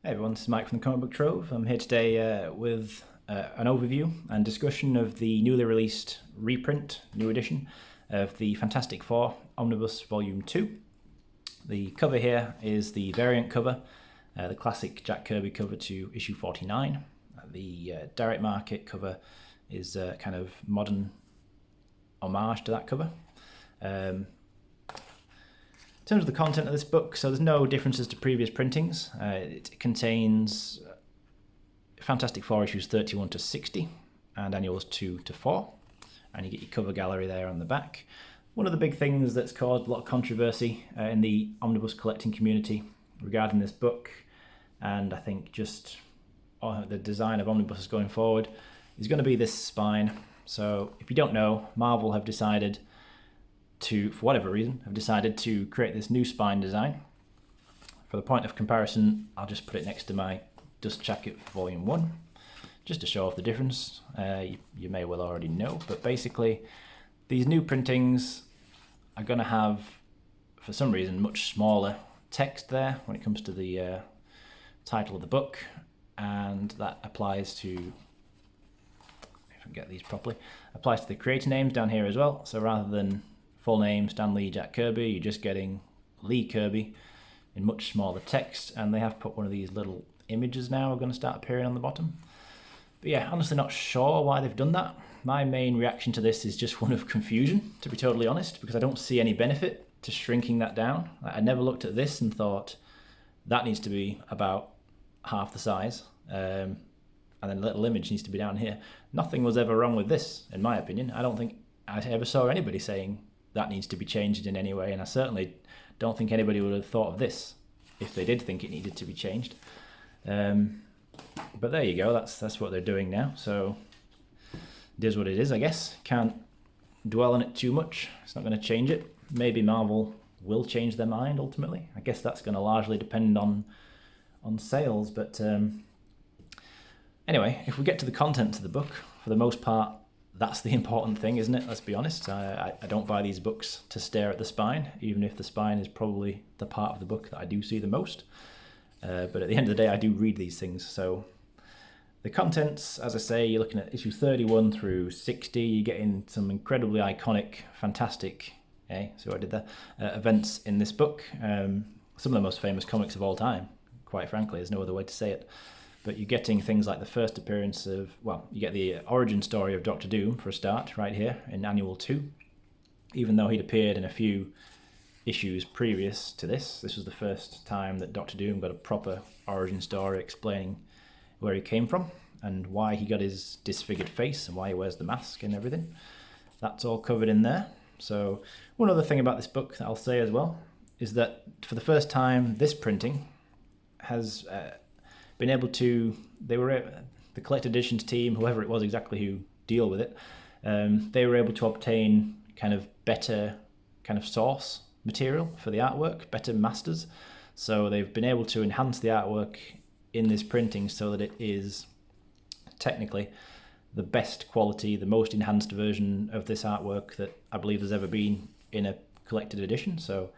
Hey everyone, this is Mike from the Comic Book Trove. I'm here today with an overview and discussion of the newly released reprint, new edition, of the Fantastic Four Omnibus Volume 2. The cover here is the variant cover, the classic Jack Kirby cover to issue 49. The direct market cover is a kind of modern homage to that cover. In terms of the content of this book, so there's no differences to previous printings. It contains Fantastic Four issues 31 to 60 and annuals 2 to 4. And you get your cover gallery there on the back. One of the big things that's caused a lot of controversy in the omnibus collecting community regarding this book, and I think just the design of omnibuses going forward, is going to be this spine. So if you don't know, Marvel have decided to, for whatever reason, have decided to create this new spine design. For the point of comparison, I'll just put it next to my Dust Jacket Volume 1, just to show off the difference. You may well already know, but basically these new printings are going to have, for some reason, much smaller text there when it comes to the title of the book, and that applies to, if I can get these properly, applies to the creator names down here as well. So rather than full name Stan Lee Jack Kirby, you're just getting Lee Kirby in much smaller text, and they have put one of these little images now are going to start appearing on the bottom. But yeah, honestly not sure why they've done that. My main reaction to this is just one of confusion, to be totally honest, because I don't see any benefit to shrinking that down. I never looked at this and thought that needs to be about half the size, and then the little image needs to be down here. Nothing was ever wrong with this, in my opinion. I don't think I ever saw anybody saying that needs to be changed in any way, and I certainly don't think anybody would have thought of this if they did think it needed to be changed. But there you go, that's what they're doing now, so it is what it is, I guess. Can't dwell on it too much, it's not going to change it. Maybe Marvel will change their mind ultimately. I guess that's going to largely depend on sales, but anyway, if we get to the content of the book, for the most part, that's the important thing, isn't it? Let's be honest. I don't buy these books to stare at the spine, even if the spine is probably the part of the book that I do see the most. But at the end of the day, I do read these things. So the contents, as I say, you're looking at issue 31 through 60. You're getting some incredibly iconic, fantastic, see what I did there, events in this book. Some of the most famous comics of all time, quite frankly. There's no other way to say it. But you're getting things like the first appearance of, well, you get the origin story of Doctor Doom for a start, right here in Annual 2. Even though he'd appeared in a few issues previous to this, this was the first time that Doctor Doom got a proper origin story explaining where he came from and why he got his disfigured face and why he wears the mask and everything. That's all covered in there. So one other thing about this book that I'll say as well is that for the first time, this printing has been able to, the collected editions team, whoever it was exactly who deal with it, they were able to obtain kind of better kind of source material for the artwork, better masters. So they've been able to enhance the artwork in this printing so that it is technically the best quality, the most enhanced version of this artwork that I believe there's ever been in a collected edition. So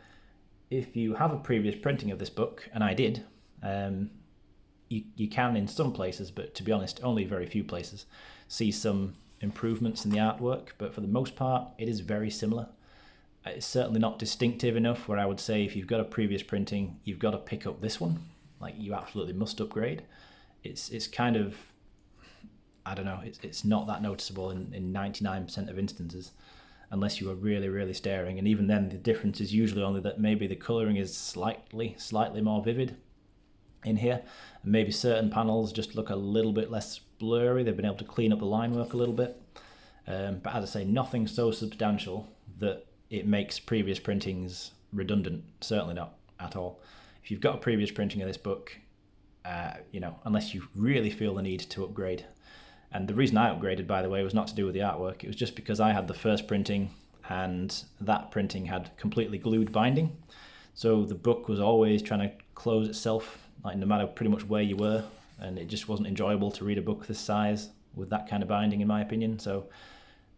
if you have a previous printing of this book, and I did, you can in some places, but to be honest, only very few places, see some improvements in the artwork, but for the most part, it is very similar. It's certainly not distinctive enough where I would say if you've got a previous printing, you've got to pick up this one. Like, you absolutely must upgrade. It's kind of, I don't know, it's not that noticeable in 99% of instances, unless you are really, really staring. And even then, the difference is usually only that maybe the colouring is slightly more vivid in here, and maybe certain panels just look a little bit less blurry. They've been able to clean up the line work a little bit, but as I say, nothing so substantial that it makes previous printings redundant. Certainly not at all. If you've got a previous printing of this book, unless you really feel the need to upgrade, and the reason I upgraded, by the way, was not to do with the artwork. It was just because I had the first printing, and that printing had completely glued binding, so the book was always trying to close itself, like no matter pretty much where you were, and it just wasn't enjoyable to read a book this size with that kind of binding, in my opinion. So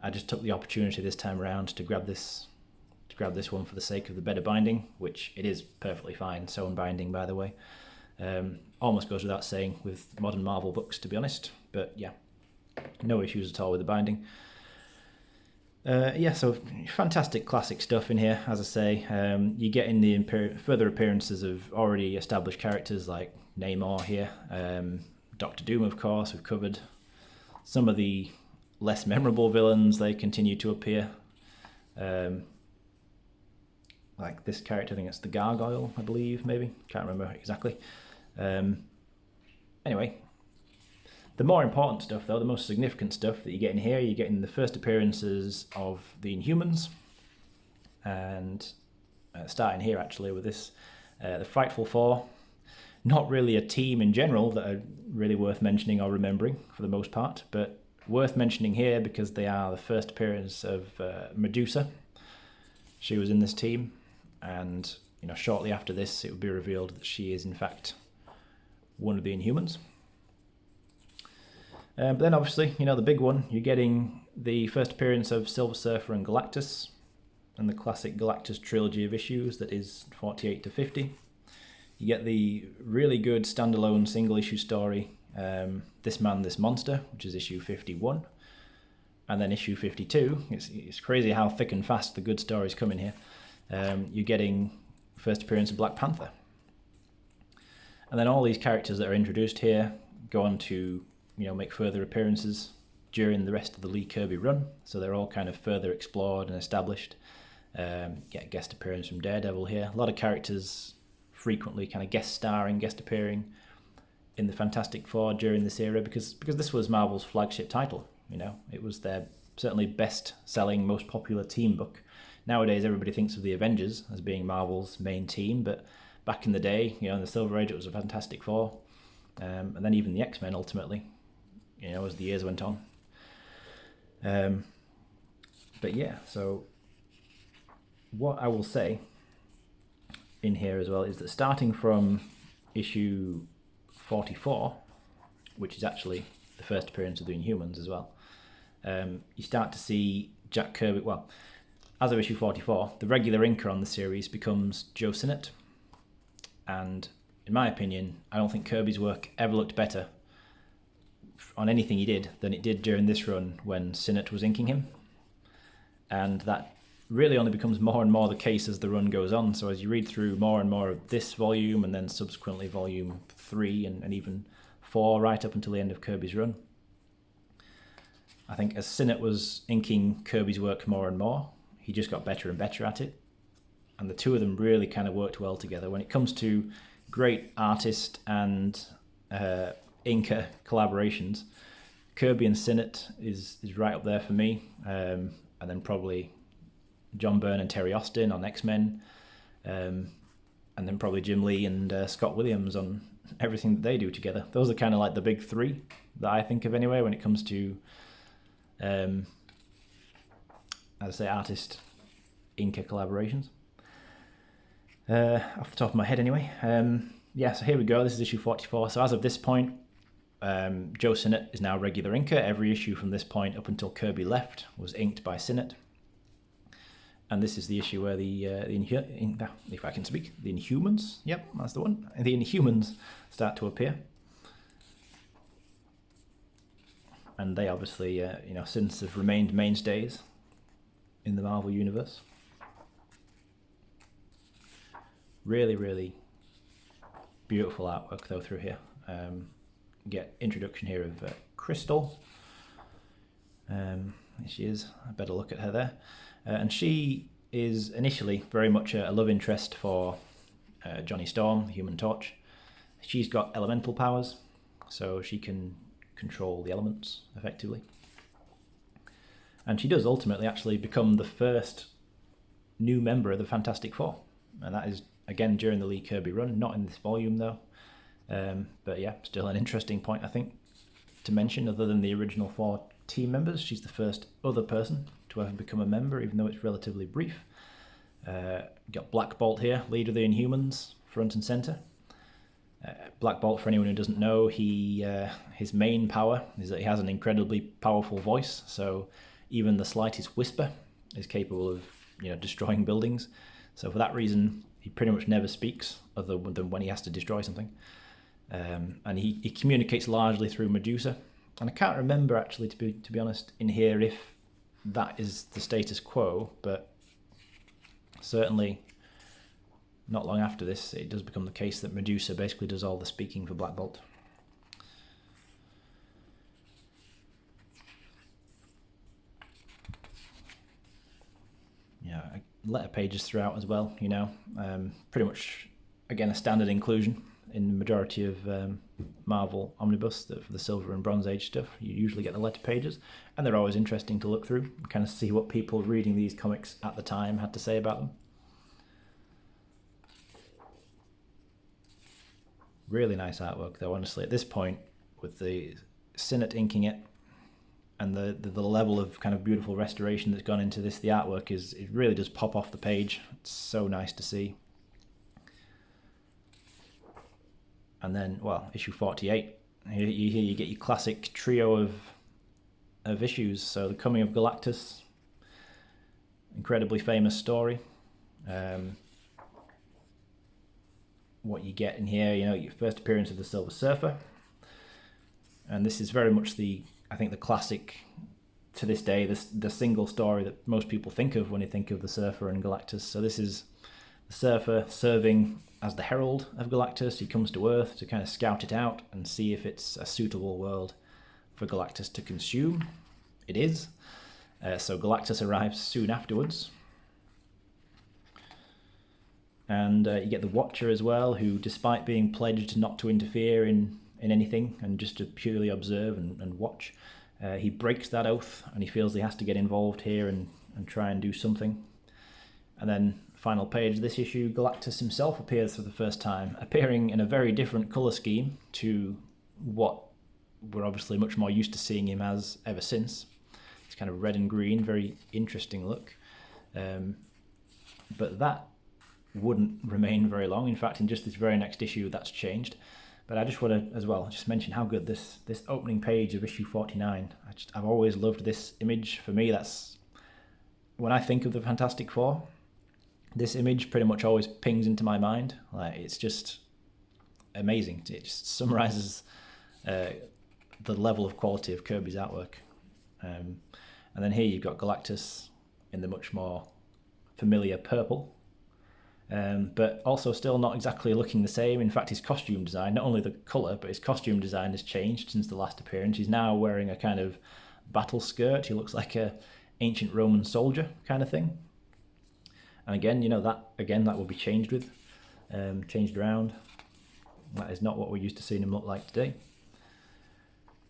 I just took the opportunity this time around to grab this one for the sake of the better binding, which it is perfectly fine, sewn binding, by the way. Almost goes without saying with modern Marvel books, to be honest. But yeah, no issues at all with the binding. Yeah, so fantastic classic stuff in here, as I say. You get in the further appearances of already established characters like Namor here. Doctor Doom, of course, we've covered. Some of the less memorable villains, they continue to appear. Like this character, I think it's the Gargoyle, I believe, maybe. Can't remember exactly. Anyway, the more important stuff, though, the most significant stuff that you get in here, you're getting the first appearances of the Inhumans. And starting here, actually, with this, the Frightful Four. Not really a team in general that are really worth mentioning or remembering, for the most part, but worth mentioning here because they are the first appearance of Medusa. She was in this team, and shortly after this, it would be revealed that she is, in fact, one of the Inhumans. But then obviously, the big one, you're getting the first appearance of Silver Surfer and Galactus, and the classic Galactus trilogy of issues that is 48 to 50. You get the really good standalone single issue story, This Man, This Monster, which is issue 51. And then issue 52, it's crazy how thick and fast the good stories come in here. You're getting first appearance of Black Panther. And then all these characters that are introduced here go on to make further appearances during the rest of the Lee Kirby run. So they're all kind of further explored and established. Get a guest appearance from Daredevil here. A lot of characters frequently kind of guest appearing in the Fantastic Four during this era because this was Marvel's flagship title. It was their certainly best-selling, most popular team book. Nowadays, everybody thinks of the Avengers as being Marvel's main team, but back in the day, in the Silver Age, it was a Fantastic Four, and then even the X-Men ultimately, as the years went on. But yeah, so what I will say in here as well is that starting from issue 44, which is actually the first appearance of the Inhumans as well, you start to see Jack Kirby. Well, as of issue 44, the regular inker on the series becomes Joe Sinnott, and in my opinion, I don't think Kirby's work ever looked better on anything he did than it did during this run when Sinnott was inking him, and that really only becomes more and more the case as the run goes on. So as you read through more and more of this volume, and then subsequently volume 3 and even 4 right up until the end of Kirby's run, I think as Sinnott was inking Kirby's work more and more, he just got better and better at it. And the two of them really kind of worked well together. When it comes to great artist and inker collaborations, Kirby and Sinnott is right up there for me. And then probably John Byrne and Terry Austin on X-Men. And then probably Jim Lee and Scott Williams on everything that they do together. Those are kind of like the big three that I think of anyway when it comes to as I say, artist inker collaborations. Off the top of my head anyway. Yeah, so here we go. This is issue 44. So as of this point, Joe Sinnott is now regular inker. Every issue from this point up until Kirby left was inked by Sinnott. And this is the issue where if I can speak, the Inhumans, yep, that's the one. The Inhumans start to appear. And they obviously, since have remained mainstays in the Marvel Universe. Really, really beautiful artwork, though, through here. Get introduction here of Crystal. There she is. A better look at her there. And she is initially very much a love interest for Johnny Storm, the Human Torch. She's got elemental powers, so she can control the elements effectively. And she does ultimately actually become the first new member of the Fantastic Four. And that is, again, during the Lee Kirby run, not in this volume though. But yeah, still an interesting point, I think, to mention. Other than the original 4 team members, she's the first other person to ever become a member, even though it's relatively brief. Got Black Bolt here, leader of the Inhumans, front and center. Black Bolt, for anyone who doesn't know, his main power is that he has an incredibly powerful voice, so even the slightest whisper is capable of destroying buildings. So for that reason, he pretty much never speaks other than when he has to destroy something. and he communicates largely through Medusa. And I can't remember actually, to be honest, in here if that is the status quo, but certainly not long after this, it does become the case that Medusa basically does all the speaking for Black Bolt. Yeah, letter pages throughout as well, you know. Pretty much, again, a standard inclusion in the majority of Marvel Omnibus for the Silver and Bronze Age stuff. You usually get the letter pages, and they're always interesting to look through, kind of see what people reading these comics at the time had to say about them. Really nice artwork, though, honestly. At this point, with the Sinnott inking it, and the level of kind of beautiful restoration that's gone into this, the artwork it really does pop off the page. It's so nice to see. And then, well, issue 48. Here you get your classic trio of issues. So the coming of Galactus, incredibly famous story. What you get in here, you know, your first appearance of the Silver Surfer, and this is very much I think the classic, to this day, the single story that most people think of when they think of the Surfer and Galactus. So this is the Surfer serving as the herald of Galactus. He comes to Earth to kind of scout it out and see if it's a suitable world for Galactus to consume. It is. So Galactus arrives soon afterwards. And you get the Watcher as well, who, despite being pledged not to interfere in anything and just to purely observe and watch, he breaks that oath, and he feels he has to get involved here and try and do something. And then, final page of this issue, Galactus himself appears for the first time, appearing in a very different colour scheme to what we're obviously much more used to seeing him as ever since. It's kind of red and green, very interesting look. But that wouldn't remain very long. In fact, in just this very next issue, that's changed. But I just want to, as well, just mention how good this opening page of issue 49. I've always loved this image. For me, that's when I think of the Fantastic Four. This image pretty much always pings into my mind. Like, it's just amazing. It just summarizes the level of quality of Kirby's artwork. And then here you've got Galactus in the much more familiar purple. But also still not exactly looking the same. In fact, his costume design, not only the colour, but his costume design has changed since the last appearance. He's now wearing a kind of battle skirt. He looks like a ancient Roman soldier kind of thing. And again, you know, that will be changed around. That is not what we're used to seeing him look like today.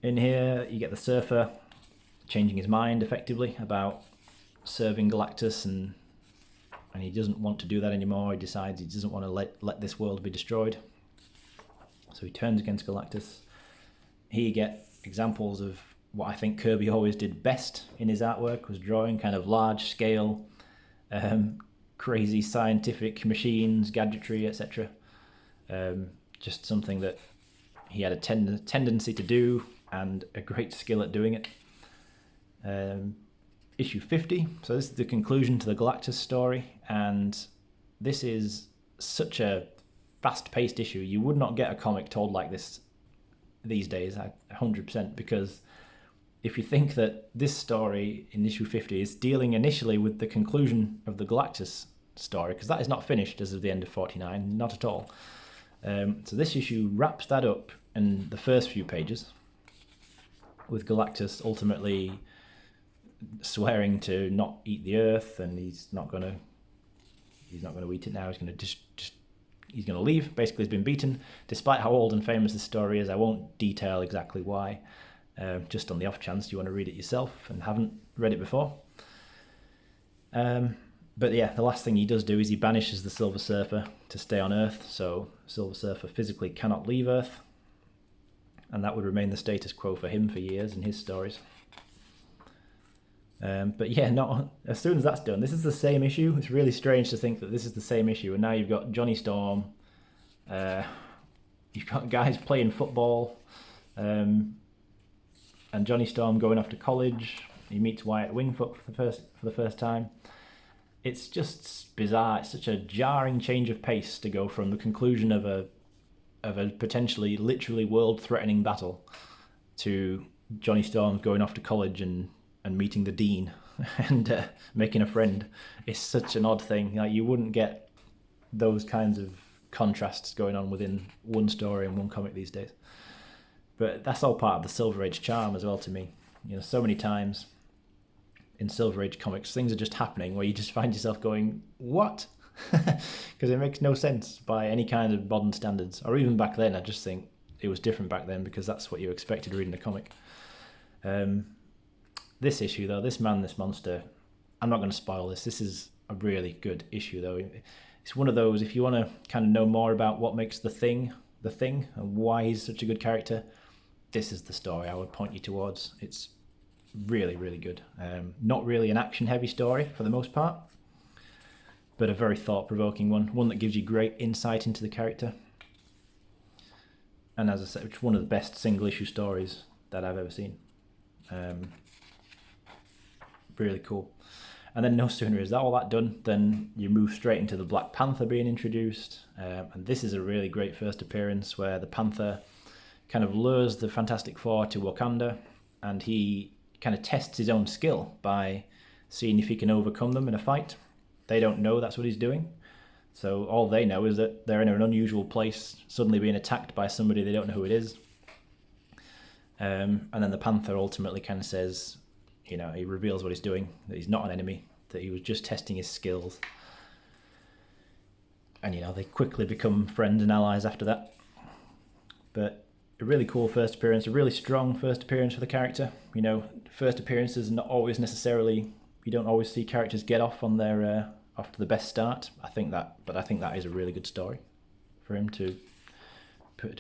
In here, you get the Surfer changing his mind effectively about serving Galactus, and he doesn't want to do that anymore. He decides he doesn't want to let this world be destroyed. So he turns against Galactus. Here you get examples of what I think Kirby always did best in his artwork, was drawing kind of large scale, crazy scientific machines, gadgetry, etc. Just something that he had a tendency to do, and a great skill at doing it. Issue 50, so this is the conclusion to the Galactus story, and this is such a fast-paced issue. You would not get a comic told like this these days, 100%, because if you think that this story in issue 50 is dealing initially with the conclusion of the Galactus story, because that is not finished as of the end of 49, not at all. So this issue wraps that up in the first few pages, with Galactus ultimately swearing to not eat the Earth, and he's not going to eat it now. He's going to he's going to leave. Basically, he's been beaten. Despite how old and famous this story is, I won't detail exactly why, just on the off chance you want to read it yourself and haven't read it before. But yeah, the last thing he does do is he banishes the Silver Surfer to stay on Earth, so Silver Surfer physically cannot leave Earth, and that would remain the status quo for him for years in his stories. But yeah, not as soon as that's done, this is the same issue. It's really strange to think that this is the same issue, and now you've got Johnny Storm, you've got guys playing football, and Johnny Storm going off to college. He meets Wyatt Wingfoot for the first time. It's just bizarre. It's such a jarring change of pace to go from the conclusion of a of a potentially literally world-threatening battle to Johnny Storm going off to college and meeting the dean and making a friend. It's such an odd thing. Like, you wouldn't get those kinds of contrasts going on within one story and one comic these days. But that's all part of the Silver Age charm as well to me. You know, so many times in Silver Age comics, things are just happening where you just find yourself going, what? Because it makes no sense by any kind of modern standards. Or even back then, I just think it was different back then because that's what you expected reading a comic. This issue, though, This Man, This Monster, I'm not going to spoil this. This is a really good issue, though. It's one of those, if you want to kind of know more about what makes the thing, and why he's such a good character, this is the story I would point you towards. It's really, really good. Not really an action-heavy story for the most part, but a very thought-provoking one that gives you great insight into the character. And as I said, it's one of the best single-issue stories that I've ever seen. Really cool. And then no sooner is that all that done, then you move straight into the Black Panther being introduced. And this is a really great first appearance where the Panther kind of lures the Fantastic Four to Wakanda, and he kind of tests his own skill by seeing if he can overcome them in a fight. They don't know that's what he's doing. So all they know is that they're in an unusual place, suddenly being attacked by somebody they don't know who it is. And then the Panther ultimately kind of says, you know, he reveals what he's doing, that he's not an enemy, that he was just testing his skills. And, you know, they quickly become friends and allies after that. But a really cool first appearance, a really strong first appearance for the character. You know, first appearances not always necessarily, you don't always see characters get off on their off to the best start. I think that is a really good story for him to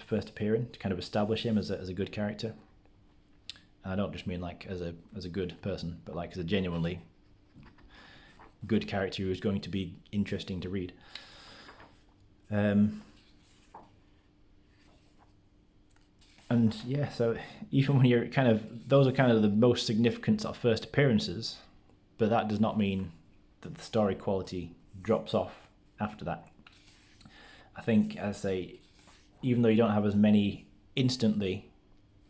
first appear in, to kind of establish him as a good character. And I don't just mean like as a good person, but like as a genuinely good character who is going to be interesting to read. And yeah, so even when you're kind of, those are kind of the most significant sort of first appearances, but that does not mean that the story quality drops off after that. I think, as I say, even though you don't have as many instantly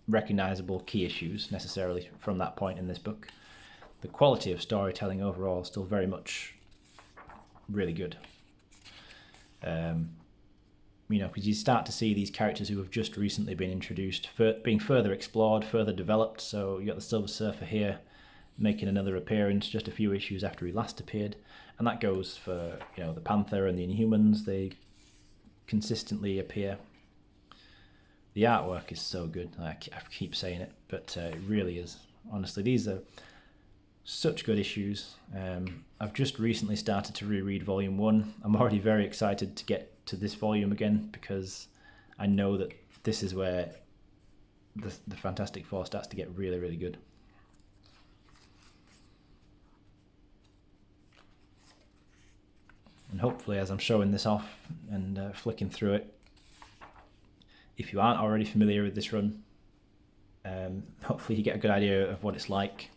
recognizable key issues necessarily from that point in this book, the quality of storytelling overall is still very much really good. You know, because you start to see these characters who have just recently been introduced being further explored, further developed. So you got the Silver Surfer here making another appearance just a few issues after he last appeared, and that goes for, you know, the Panther and the Inhumans. They consistently appear. The artwork is so good. I keep saying it, but it really is. Honestly, these are such good issues. I've just recently started to reread Volume 1. I'm already very excited to get to this volume again because I know that this is where the Fantastic Four starts to get really, really good. And hopefully, as I'm showing this off and flicking through it, if you aren't already familiar with this run, hopefully you get a good idea of what it's like.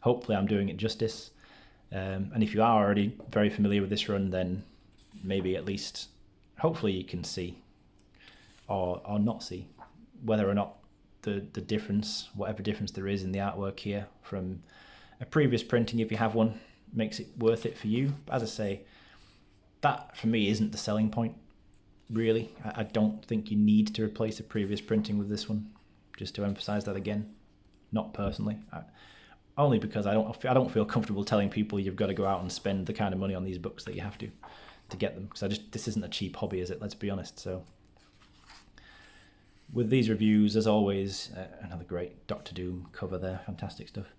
Hopefully I'm doing it justice. And if you are already very familiar with this run, then maybe at least, hopefully you can see or not see whether or not the difference, whatever difference there is in the artwork here from a previous printing, if you have one, makes it worth it for you. As I say, that for me isn't the selling point, really. I don't think you need to replace a previous printing with this one, just to emphasize that again. Not personally. Only because I don't feel comfortable telling people you've got to go out and spend the kind of money on these books that you have to get them, because this isn't a cheap hobby, is it? Let's be honest. So with these reviews, as always, another great Doctor Doom cover there, fantastic stuff.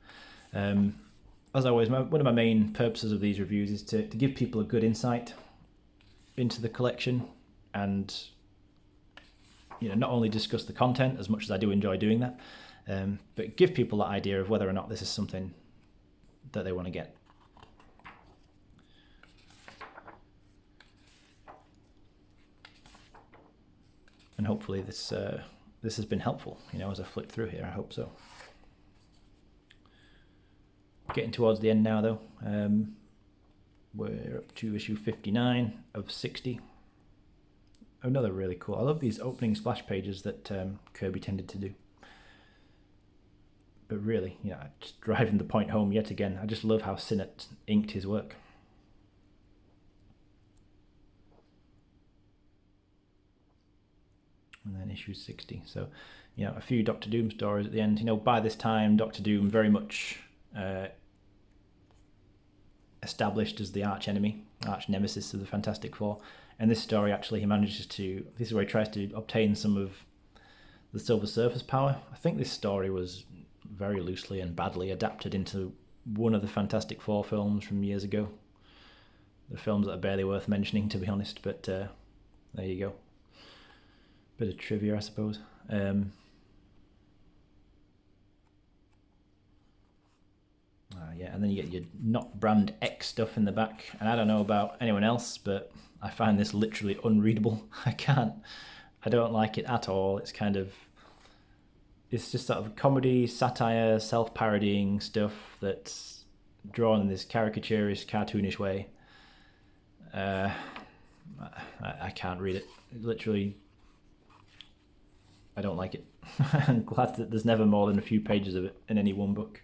As always, one of my main purposes of these reviews is to give people a good insight into the collection, and, you know, not only discuss the content, as much as I do enjoy doing that, but give people that idea of whether or not this is something that they want to get. And hopefully this has been helpful, you know, as I flip through here. I hope so. Getting towards the end now, though. We're up to issue 59 of 60 another really cool. I love these opening splash pages that Kirby tended to do. But really, you know, just driving the point home yet again, I just love how Sinnott inked his work. And then issue 60. So, you know, a few Doctor Doom stories at the end. You know, by this time, Doctor Doom very much established as the arch enemy, arch nemesis of the Fantastic Four. And this story, actually, he manages to... This is where he tries to obtain some of the Silver Surfer's power. I think this story was very loosely and badly adapted into one of the Fantastic Four films from years ago. The films that are barely worth mentioning, to be honest, but there you go. Bit of trivia, I suppose. Yeah, and then you get your not brand X stuff in the back, and I don't know about anyone else, but I find this literally unreadable. I don't like it at all. It's kind of, it's just sort of comedy, satire, self-parodying stuff that's drawn in this caricaturist, cartoonish way. I can't read it. Literally, I don't like it. I'm glad that there's never more than a few pages of it in any one book.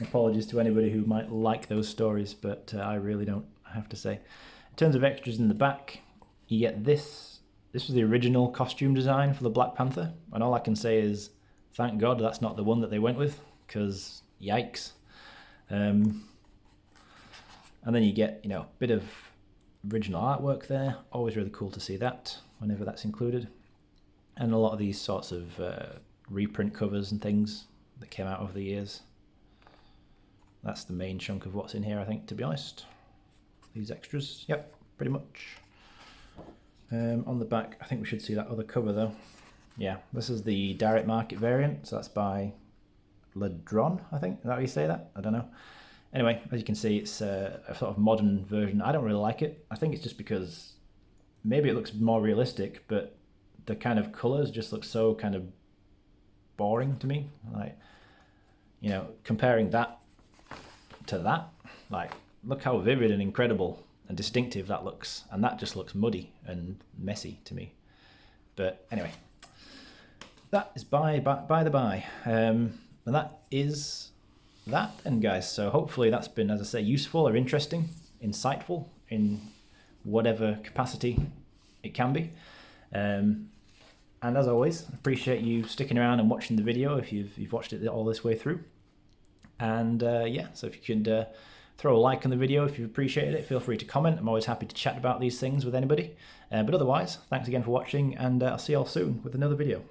Apologies to anybody who might like those stories, but I really don't, I have to say. In terms of extras in the back, you get this. This was the original costume design for the Black Panther, and all I can say is, thank God that's not the one that they went with, because yikes. And then you get, you know, a bit of original artwork there. Always really cool to see that, whenever that's included. And a lot of these sorts of reprint covers and things that came out over the years. That's the main chunk of what's in here, I think, to be honest. These extras, yep, pretty much. On the back, I think we should see that other cover though. Yeah, this is the direct market variant, so that's by Ledron, I think. Is that how you say that? I don't know. Anyway, as you can see, it's a sort of modern version. I don't really like it. I think it's just because maybe it looks more realistic, but the kind of colours just look so kind of boring to me. Like, you know, comparing that to that, like, look how vivid and incredible and distinctive that looks, and that just looks muddy and messy to me. But anyway, that is by the by, and that is that then, guys. So hopefully that's been, as I say, useful or interesting, insightful in whatever capacity it can be. And as always, appreciate you sticking around and watching the video if you've watched it all this way through. And yeah, so if you could throw a like on the video if you've appreciated it, feel free to comment. I'm always happy to chat about these things with anybody. But otherwise, thanks again for watching, and I'll see you all soon with another video.